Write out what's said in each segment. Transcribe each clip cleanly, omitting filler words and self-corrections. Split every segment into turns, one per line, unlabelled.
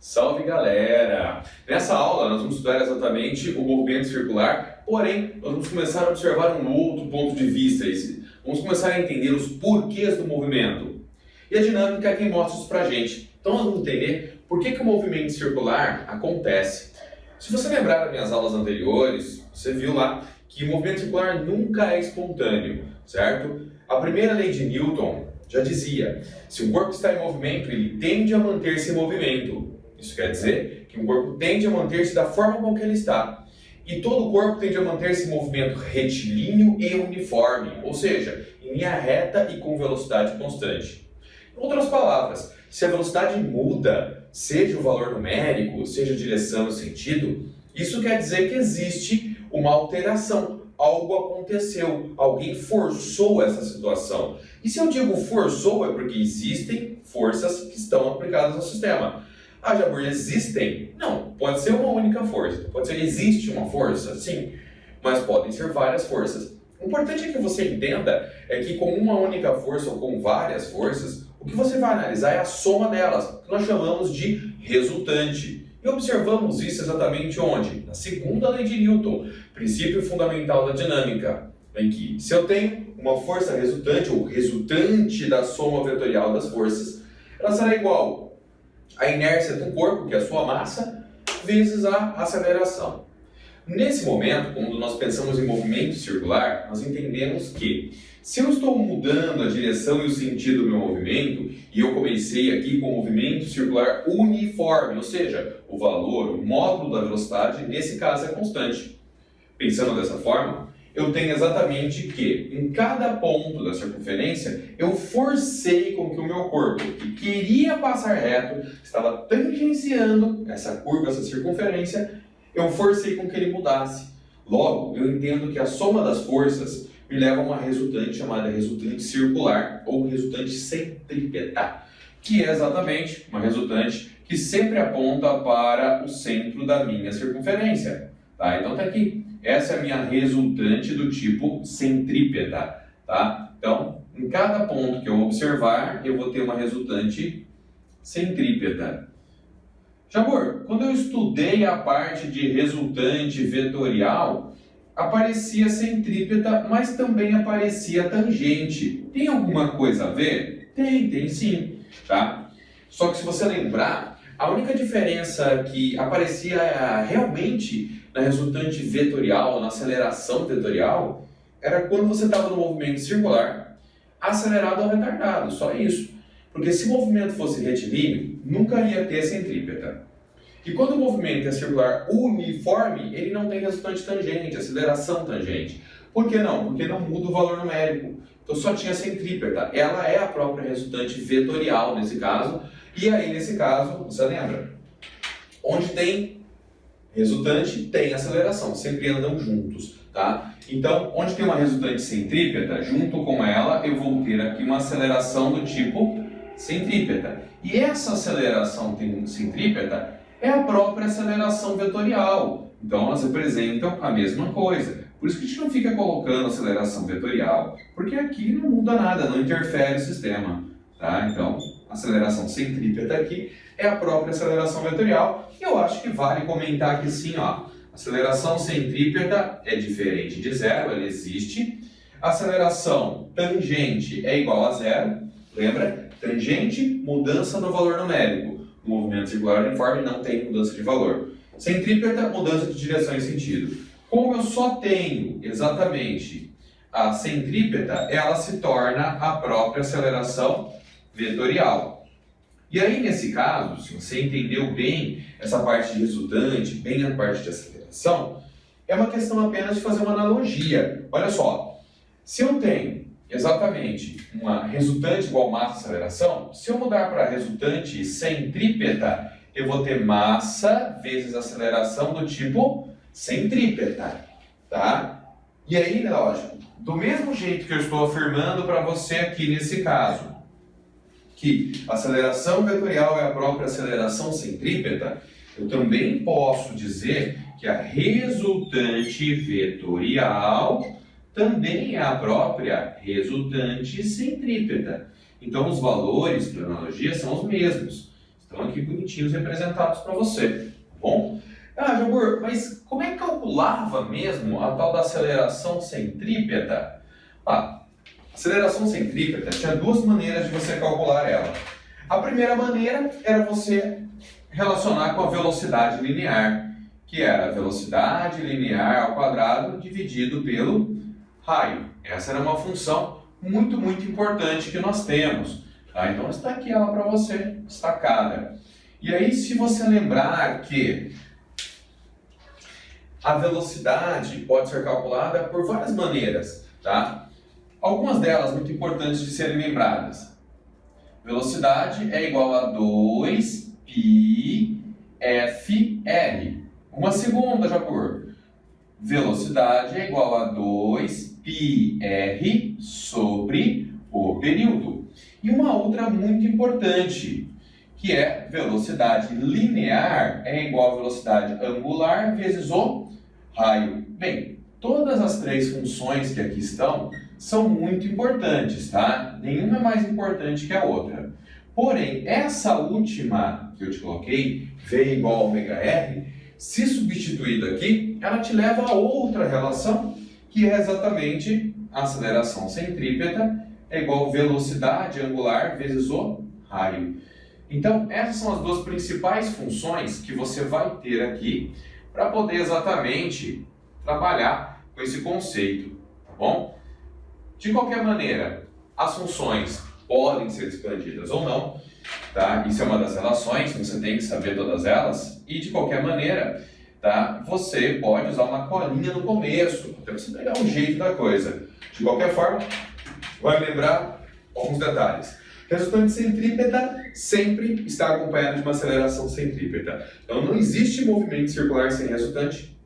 Salve galera! Nessa aula nós vamos estudar exatamente o movimento circular, porém nós vamos começar a observar um outro ponto de vista. Vamos começar a entender os porquês do movimento. E a dinâmica é quem mostra isso pra gente. Então nós vamos entender por que o movimento circular acontece. Se você lembrar das minhas aulas anteriores, você viu lá que o movimento circular nunca é espontâneo, certo? A primeira lei de Newton já dizia, se um corpo está em movimento, ele tende a manter-se em movimento. Isso quer dizer que um corpo tende a manter-se da forma com que ele está. E todo corpo tende a manter-se em movimento retilíneo e uniforme, ou seja, em linha reta e com velocidade constante. Em outras palavras, se a velocidade muda, seja o valor numérico, seja a direção e sentido, isso quer dizer que existe uma alteração. Algo aconteceu, alguém forçou essa situação. E se eu digo forçou, é porque existem forças que estão aplicadas no sistema. Ah, Jabur, existem? Não, pode ser uma única força. Pode ser, existe uma força? Sim, mas podem ser várias forças. O importante é que você entenda é que com uma única força ou com várias forças, o que você vai analisar é a soma delas, que nós chamamos de resultante. E observamos isso exatamente onde? Na segunda lei de Newton, princípio fundamental da dinâmica, em que se eu tenho uma força resultante, ou resultante da soma vetorial das forças, ela será igual à inércia do corpo, que é a sua massa, vezes a aceleração. Nesse momento, quando nós pensamos em movimento circular, nós entendemos que se eu estou mudando a direção e o sentido do meu movimento, e eu comecei aqui com o movimento circular uniforme, ou seja, o valor, o módulo da velocidade, nesse caso é constante. Pensando dessa forma, eu tenho exatamente que, em cada ponto da circunferência, eu forcei com que o meu corpo, que queria passar reto, estava tangenciando essa curva, essa circunferência, eu forcei com que ele mudasse. Logo, eu entendo que a soma das forças me leva a uma resultante chamada resultante circular ou resultante centrípeta, que é exatamente uma resultante que sempre aponta para o centro da minha circunferência. Tá? Então está aqui. Essa é a minha resultante do tipo centrípeta. Tá? Então, em cada ponto que eu observar, eu vou ter uma resultante centrípeta. Jabur, quando eu estudei a parte de resultante vetorial, aparecia centrípeta, mas também aparecia tangente. Tem alguma coisa a ver? Tem sim. Tá? Só que se você lembrar, a única diferença que aparecia realmente na resultante vetorial, na aceleração vetorial, era quando você estava no movimento circular, acelerado ou retardado, só isso. Porque se o movimento fosse retilíneo, nunca ia ter centrípeta. E quando o movimento é circular uniforme, ele não tem resultante tangente, aceleração tangente. Por que não? Porque não muda o valor numérico. Então só tinha centrípeta. Ela é a própria resultante vetorial nesse caso. E aí, nesse caso, você lembra? Onde tem resultante, tem aceleração. Sempre andam juntos, tá? Então, onde tem uma resultante centrípeta, junto com ela, eu vou ter aqui uma aceleração do tipo centrípeta. E essa aceleração centrípeta é a própria aceleração vetorial. Então, elas representam a mesma coisa. Por isso que a gente não fica colocando aceleração vetorial, porque aqui não muda nada, não interfere o sistema. Tá? Então, a aceleração centrípeta aqui é a própria aceleração vetorial. E eu acho que vale comentar aqui sim, ó. Aceleração centrípeta é diferente de zero, ela existe. Aceleração tangente é igual a zero. Lembra? Tangente, mudança no valor numérico. No movimento circular uniforme não tem mudança de valor. Centrípeta, mudança de direção e sentido. Como eu só tenho exatamente a centrípeta, ela se torna a própria aceleração vetorial. E aí, nesse caso, se você entendeu bem essa parte de resultante, bem a parte de aceleração, é uma questão apenas de fazer uma analogia. Olha só, se eu tenho exatamente uma resultante igual massa aceleração, se eu mudar para resultante centrípeta, eu vou ter massa vezes aceleração do tipo centrípeta, tá? E aí, lógico, do mesmo jeito que eu estou afirmando para você aqui nesse caso, que a aceleração vetorial é a própria aceleração centrípeta, eu também posso dizer que a resultante vetorial também é a própria resultante centrípeta. Então, os valores, por analogia, são os mesmos. Estão aqui bonitinhos representados para você, tá bom? Ah, Jobur, mas como é que calculava mesmo a tal da aceleração centrípeta? Ah, aceleração centrípeta tinha duas maneiras de você calcular ela. A primeira maneira era você relacionar com a velocidade linear, que era a velocidade linear ao quadrado dividido pelo raio. Essa era uma função muito importante que nós temos. Tá? Então está aqui ela para você, destacada. E aí, se você lembrar que a velocidade pode ser calculada por várias maneiras, tá? Algumas delas muito importantes de serem lembradas. Velocidade é igual a 2πfr. Uma segunda, Jobur. Velocidade é igual a 2πr sobre o período. E uma outra muito importante, que é velocidade linear é igual a velocidade angular vezes o raio. Bem, todas as três funções que aqui estão são muito importantes, tá? Nenhuma é mais importante que a outra. Porém, essa última que eu te coloquei, V igual a ômega R, se substituído aqui, ela te leva a outra relação, que é exatamente a aceleração centrípeta é igual a velocidade angular vezes o raio. Então, essas são as duas principais funções que você vai ter aqui para poder exatamente trabalhar com esse conceito, tá bom? De qualquer maneira, as funções podem ser expandidas ou não, tá? Isso é uma das relações, você tem que saber todas elas, e de qualquer maneira, tá? Você pode usar uma colinha no começo, até você pegar o jeito da coisa. De qualquer forma, vai lembrar alguns detalhes. Resultante centrípeta sempre está acompanhado de uma aceleração centrípeta. Então não existe movimento circular sem resultante,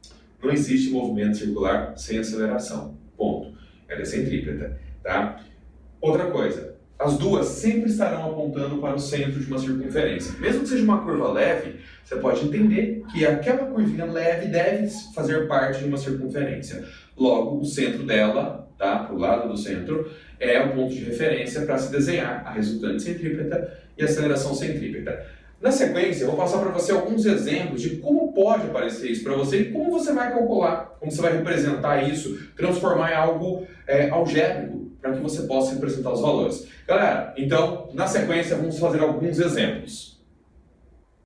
não existe movimento circular sem aceleração. Ponto. Ela é centrípeta, tá? Outra coisa, as duas sempre estarão apontando para o centro de uma circunferência. Mesmo que seja uma curva leve, você pode entender que aquela curvinha leve deve fazer parte de uma circunferência. Logo, o centro dela, tá? Para o lado do centro, é o ponto de referência para se desenhar a resultante centrípeta e a aceleração centrípeta. Na sequência, eu vou passar para você alguns exemplos de como pode aparecer isso para você e como você vai calcular, como você vai representar isso, transformar em algo algébrico, para que você possa representar os valores. Galera, então, na sequência, vamos fazer alguns exemplos.